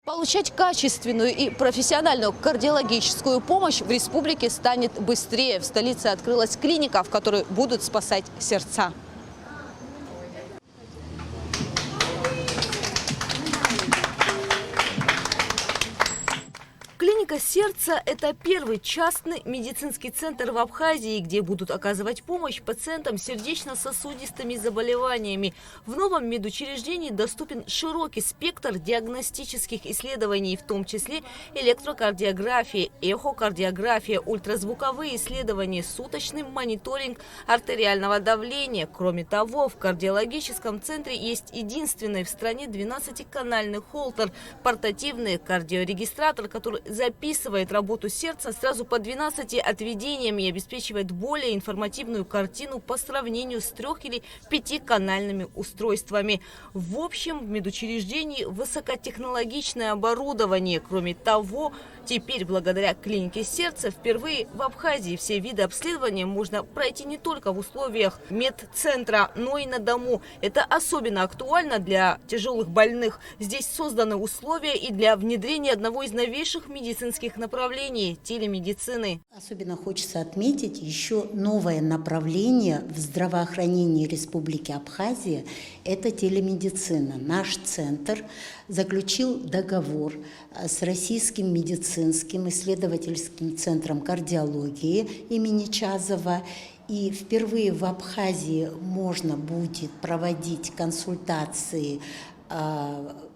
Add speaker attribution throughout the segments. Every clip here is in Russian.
Speaker 1: Получать качественную и профессиональную кардиологическую помощь в республике станет быстрее. В столице открылась клиника, в которой будут спасать сердца. Клиника сердца – это первый частный медицинский центр в Абхазии, где будут оказывать помощь пациентам с сердечно-сосудистыми заболеваниями. В новом медучреждении доступен широкий спектр диагностических исследований, в том числе электрокардиография, эхокардиография, ультразвуковые исследования, суточный мониторинг артериального давления. Кроме того, в кардиологическом центре есть единственный в стране 12-канальный холтер, портативный кардиорегистратор, который записывает работу сердца сразу по 12 отведениям и обеспечивает более информативную картину по сравнению с 3- или 5-канальными устройствами. В общем, в медучреждении высокотехнологичное оборудование. Кроме того, теперь благодаря клинике сердца впервые в Абхазии все виды обследования можно пройти не только в условиях медцентра, но и на дому. Это особенно актуально для тяжелых больных. Здесь созданы условия и для внедрения одного из новейших медицинских направлений – телемедицины.
Speaker 2: Особенно хочется отметить еще новое направление в здравоохранении Республики Абхазия – это телемедицина. Наш центр заключил договор с Российским медицинским исследовательским центром кардиологии имени Чазова. И впервые в Абхазии можно будет проводить консультации,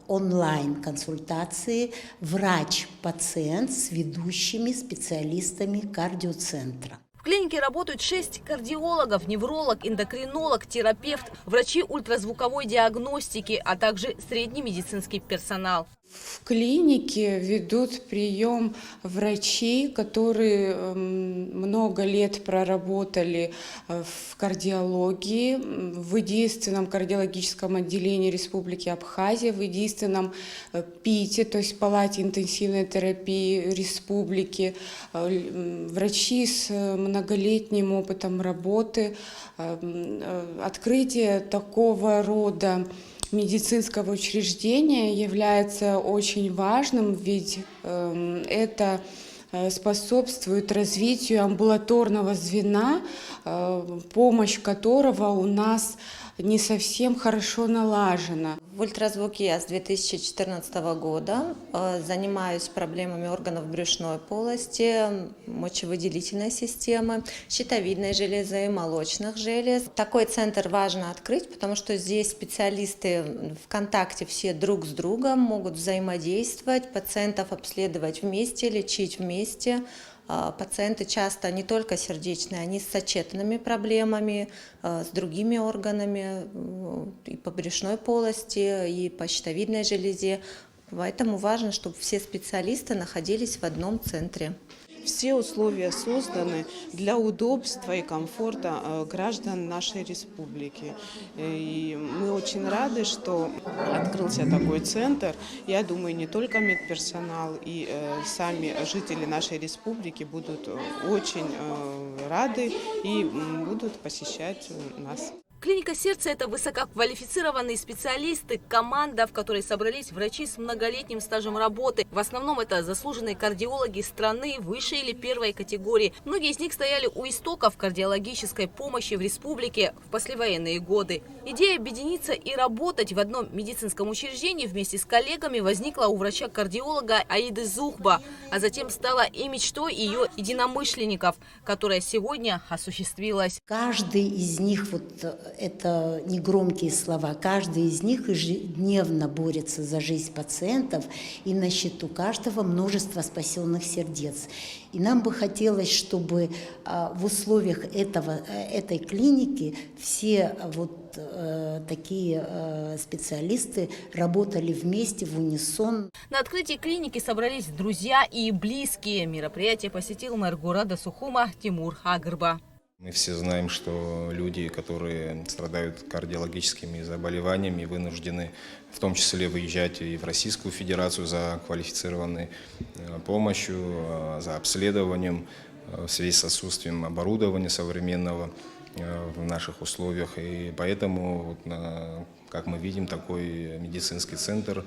Speaker 2: онлайн-консультации врач-пациент с ведущими специалистами кардиоцентра.
Speaker 1: В клинике работают 6 кардиологов, невролог, эндокринолог, терапевт, врачи ультразвуковой диагностики, а также средний медицинский персонал.
Speaker 3: В клинике ведут прием врачи, которые много лет проработали в кардиологии, в единственном кардиологическом отделении Республики Абхазия, в единственном ПИТе, то есть палате интенсивной терапии республики, врачи с многолетним опытом работы. Открытие такого рода медицинского учреждения является очень важным, ведь это способствует развитию амбулаторного звена, помощь которого у нас не совсем хорошо налажена.
Speaker 4: В ультразвуке я с 2014 года занимаюсь проблемами органов брюшной полости, мочевыделительной системы, щитовидной железы и молочных желез. Такой центр важно открыть, потому что здесь специалисты в контакте все друг с другом, могут взаимодействовать, пациентов обследовать вместе, лечить вместе. Пациенты часто не только сердечные, они с сочетанными проблемами, с другими органами и по брюшной полости, и по щитовидной железе. Поэтому важно, чтобы все специалисты находились в одном центре.
Speaker 5: Все условия созданы для удобства и комфорта граждан нашей республики. И мы очень рады, что открылся такой центр. Я думаю, не только медперсонал и сами жители нашей республики будут очень рады и будут посещать нас.
Speaker 1: Клиника сердца – это высококвалифицированные специалисты, команда, в которой собрались врачи с многолетним стажем работы. В основном это заслуженные кардиологи страны высшей или первой категории. Многие из них стояли у истоков кардиологической помощи в республике в послевоенные годы. Идея объединиться и работать в одном медицинском учреждении вместе с коллегами возникла у врача-кардиолога Аиды Зухба, а затем стала и мечтой ее единомышленников, которая сегодня осуществилась.
Speaker 2: Каждый из них, это не громкие слова, каждый из них ежедневно борется за жизнь пациентов, и на счету каждого множество спасенных сердец. И нам бы хотелось, чтобы в условиях этой клиники все такие специалисты работали вместе в унисон.
Speaker 1: На открытии клиники собрались друзья и близкие. Мероприятие посетил мэр города Сухума Тимур Агырба.
Speaker 6: Мы все знаем, что люди, которые страдают кардиологическими заболеваниями, вынуждены в том числе выезжать и в Российскую Федерацию за квалифицированной помощью, за обследованием в связи с отсутствием оборудования современного в наших условиях. И поэтому, как мы видим, такой медицинский центр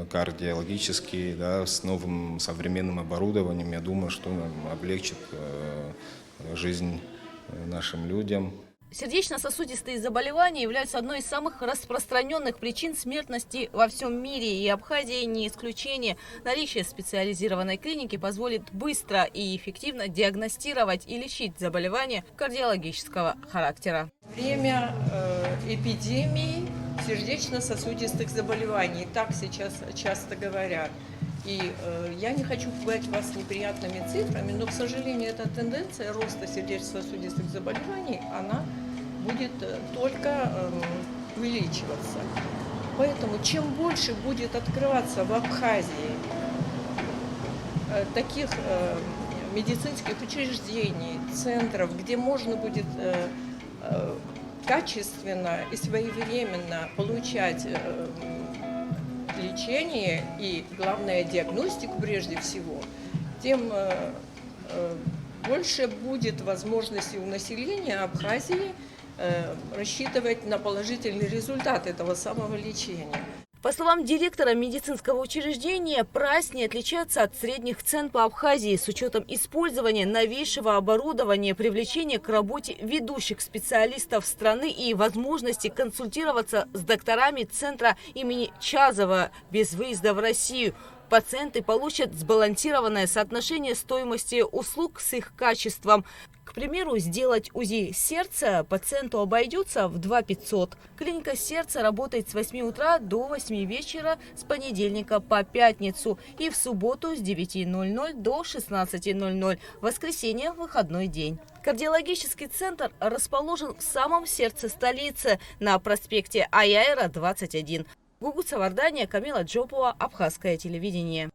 Speaker 6: кардиологический, да, с новым современным оборудованием. Я думаю, что облегчит жизнь нашим людям.
Speaker 1: Сердечно-сосудистые заболевания являются одной из самых распространенных причин смертности во всем мире, и Абхазия не исключение. Наличие специализированной клиники позволит быстро и эффективно диагностировать и лечить заболевания кардиологического характера.
Speaker 7: Время эпидемии сердечно-сосудистых заболеваний, так сейчас часто говорят. И я не хочу пугать вас неприятными цифрами, но, к сожалению, эта тенденция роста сердечно-сосудистых заболеваний, она будет только увеличиваться. Поэтому чем больше будет открываться в Абхазии таких медицинских учреждений, центров, где можно будет качественно и своевременно получать лечение и, главное, диагностику прежде всего, тем больше будет возможности у населения Абхазии рассчитывать на положительный результат этого самого лечения.
Speaker 1: По словам директора медицинского учреждения, ПРАС не отличается от средних цен по Абхазии с учетом использования новейшего оборудования, привлечения к работе ведущих специалистов страны и возможности консультироваться с докторами центра имени Чазова без выезда в Россию. Пациенты получат сбалансированное соотношение стоимости услуг с их качеством. К примеру, сделать УЗИ сердца пациенту обойдется в 2500. Клиника сердца работает с 8 утра до 8 вечера с понедельника по пятницу и в субботу с 9:00 до 16:00. В воскресенье – выходной день. Кардиологический центр расположен в самом сердце столицы на проспекте Аяйра, 21. Гугуца Вардания, Камила Джопова, Абхазское телевидение.